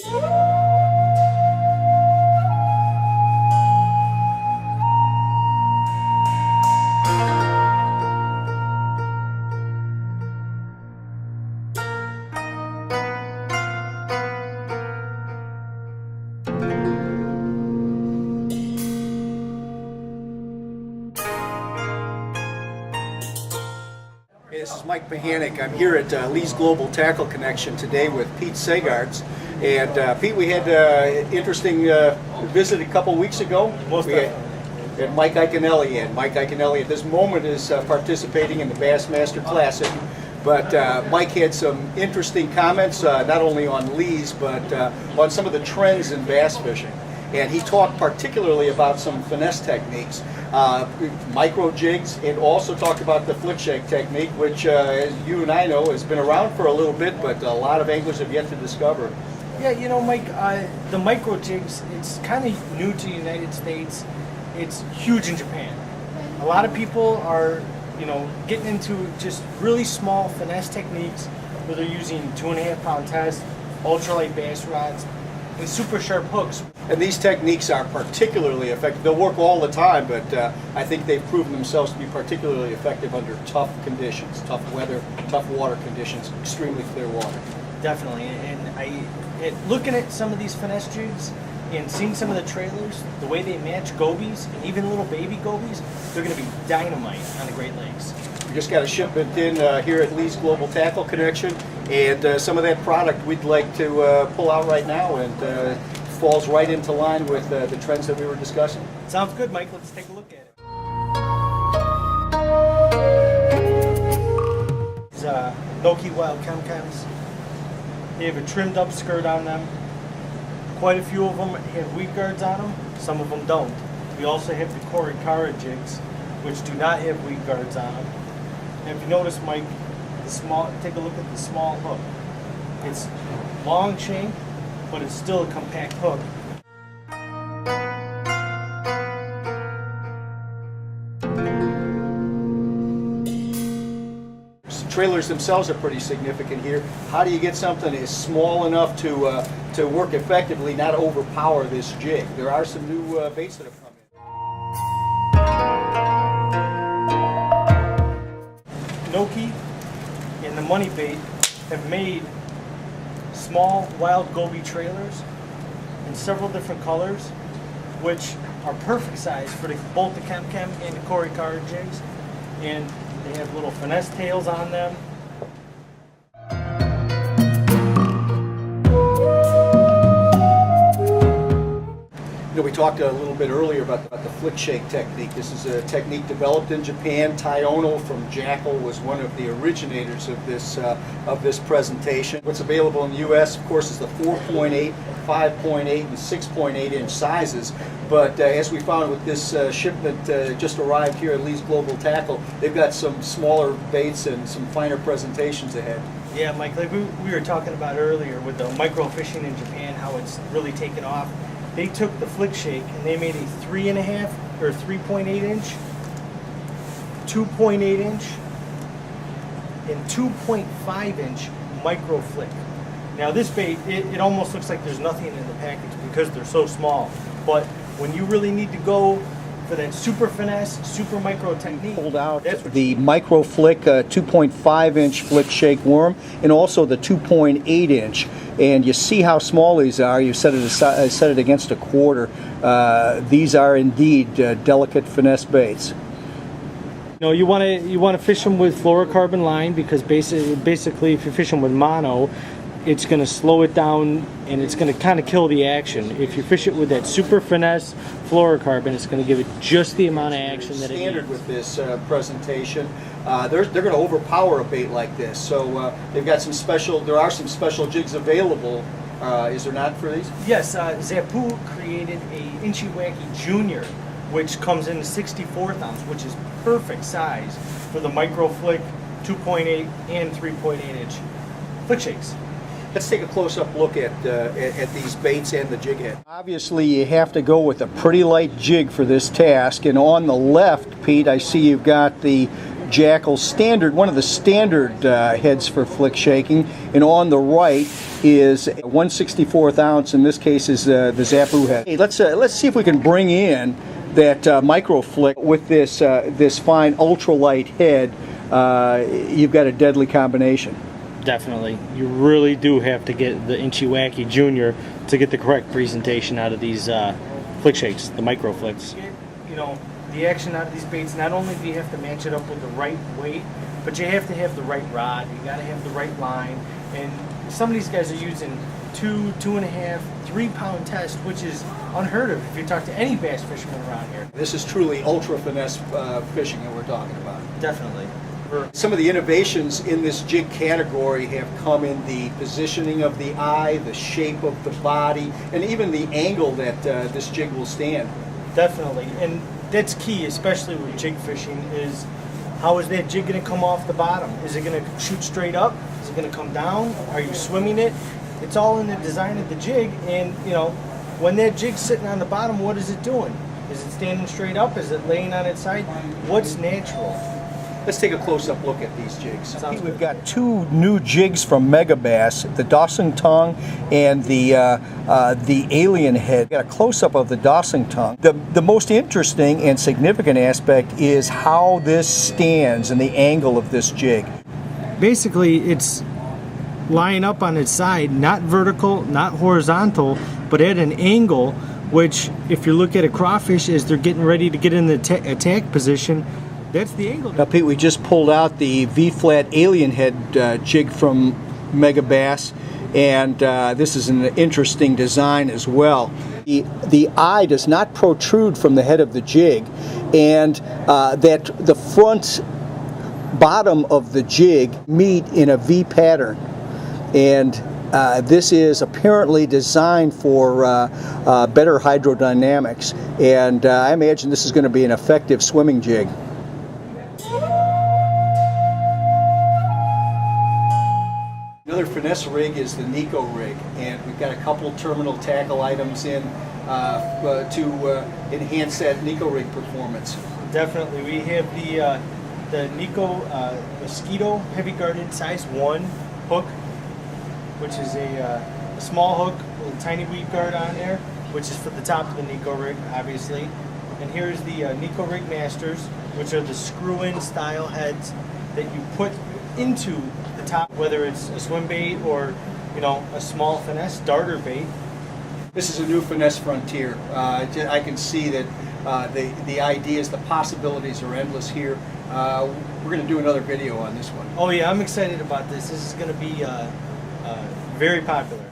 Hey, this is Mike Mechanic. I'm here at Lee's Global Tackle Connection today with Pete Segards. And Pete, we had an interesting visit a couple weeks ago. We had Mike Iaconelli in. Mike Iaconelli at this moment is participating in the Bassmaster Classic. But Mike had some interesting comments, not only on Lee's, but on some of the trends in bass fishing. And he talked particularly about some finesse techniques, micro jigs, and also talked about the flick shake technique, which, as you and I know, has been around for a little bit, but a lot of anglers have yet to discover. Yeah, you know, Mike, the micro jigs, it's kind of new to the United States. It's huge in Japan. A lot of people are, you know, getting into just really small finesse techniques where they're using 2.5 pound test, ultralight bass rods, and super sharp hooks. And these techniques are particularly effective. They'll work all the time, but I think they've proven themselves to be particularly effective under tough conditions, tough weather, tough water conditions, extremely clear water. Definitely, and looking at some of these finesse jigs and seeing some of the trailers, the way they match gobies, and even little baby gobies, they're going to be dynamite on the Great Lakes. We just got a shipment in here at Lee's Global Tackle Connection, and some of that product we'd like to pull out right now, and falls right into line with the trends that we were discussing. Sounds good, Mike. Let's take a look at it. These Noike Wild Chem-Chems. They have a trimmed up skirt on them. Quite a few of them have weed guards on them. Some of them don't. We also have the Korikara jigs, which do not have weed guards on them. And if you notice, Mike, take a look at the small hook. It's long shank, but it's still a compact hook. Trailers themselves are pretty significant here. How do you get something that's small enough to work effectively, not overpower this jig? There are some new baits that have come in. Noike and the Money Bait have made small wild goby trailers in several different colors, which are perfect size for both the Chem-Chem and the Korikara jigs, and they have little finesse tails on them. You know, we talked a little bit earlier about the flick shake technique. This is a technique developed in Japan. Ono from Jackall was one of the originators of this presentation. What's available in the U.S., of course, is the 4.8, 5.8, and 6.8 inch sizes. But as we found with this shipment just arrived here at Lee's Global Tackle, they've got some smaller baits and some finer presentations ahead. Yeah, Mike, like we were talking about earlier with the micro fishing in Japan, how it's really taken off. They took the flick shake and they made a 3.5 or 3.8 inch, 2.8 inch, and 2.5 inch micro flick. Now this bait, it almost looks like there's nothing in the package because they're so small. But when you really need to go for that super finesse, super micro technique, pulled out the micro flick 2.5 inch flick shake worm, and also the 2.8 inch. And you see how small these are. You set it against a quarter. These are indeed delicate finesse baits. No, you want to fish them with fluorocarbon line, because basically if you're fishing with mono, it's going to slow it down and it's going to kind of kill the action. If you fish it with that super finesse fluorocarbon, it's going to give it just the amount of action that it needs. Standard with this presentation, they're going to overpower a bait like this. So they've got some special. There are some special jigs available. Is there not for these? Yes, Zappu created a Inchy Wacky Junior, which comes in 64th ounce, which is perfect size for the micro flick 2.8 and 3.8 inch flick shakes. Let's take a close-up look at these baits and the jig head. Obviously, you have to go with a pretty light jig for this task. And on the left, Pete, I see you've got the Jackall standard, one of the standard heads for flick shaking, and on the right is a 1/64th ounce. In this case, is the Zappu head. Hey, let's see if we can bring in that micro flick with this this fine ultralight head. You've got a deadly combination. Definitely. You really do have to get the Inchy Wacky Junior to get the correct presentation out of these flick shakes, the micro flicks. You know, the action out of these baits, not only do you have to match it up with the right weight, but you have to have the right rod, you got to have the right line, and some of these guys are using 2, 2.5, 3 pound test, which is unheard of if you talk to any bass fisherman around here. This is truly ultra finesse fishing that we're talking about. Definitely. Some of the innovations in this jig category have come in the positioning of the eye, the shape of the body, and even the angle that this jig will stand. Definitely, and that's key, especially with jig fishing, is how is that jig going to come off the bottom? Is it going to shoot straight up? Is it going to come down? Are you swimming it? It's all in the design of the jig, and you know, when that jig's sitting on the bottom, what is it doing? Is it standing straight up? Is it laying on its side? What's natural? Let's take a close-up look at these jigs. Sounds We've good. got 2 new jigs from Megabass, the Dawson tongue and the alien head. Got a close-up of the Dawson tongue. The most interesting and significant aspect is how this stands and the angle of this jig. Basically, it's lying up on its side, not vertical, not horizontal, but at an angle, which if you look at a crawfish as they're getting ready to get in the attack position, that's the angle. Now, Pete, we just pulled out the V-flat alien head jig from Megabass, and this is an interesting design as well. The eye does not protrude from the head of the jig, and that the front bottom of the jig meet in a V pattern. And this is apparently designed for better hydrodynamics, and I imagine this is going to be an effective swimming jig. Another finesse rig is the Noike rig, and we've got a couple terminal tackle items in to enhance that Noike rig performance. Definitely, we have the Noike Mosquito heavy guarded size 1 hook, which is a small hook with a tiny weed guard on there, which is for the top of the Noike rig, obviously. And here's the Noike Rig Masters, which are the screw-in style heads that you put into the top, whether it's a swim bait or, you know, a small finesse darter bait. This is a new finesse frontier. I can see that the ideas, the possibilities are endless here. We're going to do another video on this one. Oh yeah, I'm excited about this. This is going to be very popular.